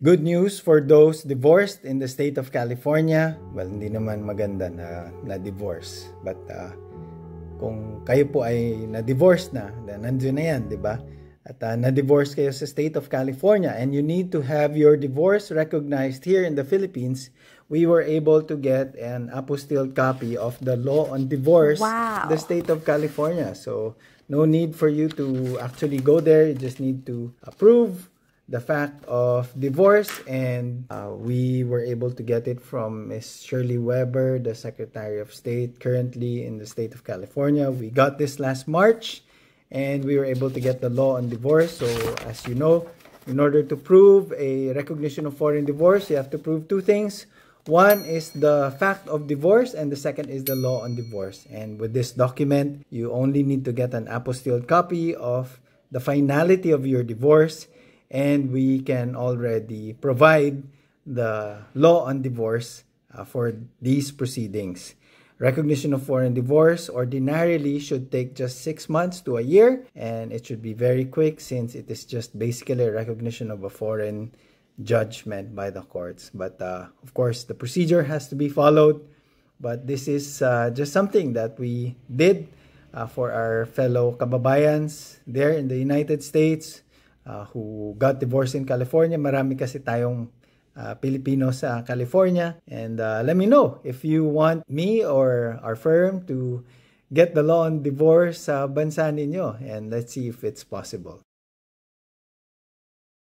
Good news for those divorced in the state of California. Well, hindi naman maganda na divorce. But kung kayo po ay na-divorce na, then nandiyan na yan, di ba? At na-divorce kayo sa state of California and you need to have your divorce recognized here in the Philippines, we were able to get an apostilled copy of the law on divorce in the state of California. So, no need for you to actually go there. You just need to approve the fact of divorce, and we were able to get it from Ms. Shirley Weber, the Secretary of State currently in the state of California. We got this last March, and we were able to get the law on divorce. So, as you know, in order to prove a recognition of foreign divorce, you have to prove two things. One is the fact of divorce, and the second is the law on divorce. And with this document, you only need to get an apostilled copy of the finality of your divorce, and we can already provide the law on divorce for these proceedings. Recognition of foreign divorce ordinarily should take just 6 months to a year, and it should be very quick since it is just basically a recognition of a foreign judgment by the courts. But of course, the procedure has to be followed. But this is just something that we did for our fellow kababayans there in the United States who got divorced in California. Marami kasi tayong Pilipino sa California. And let me know if you want me or our firm to get the law on divorce sa bansa ninyo. And let's see if it's possible.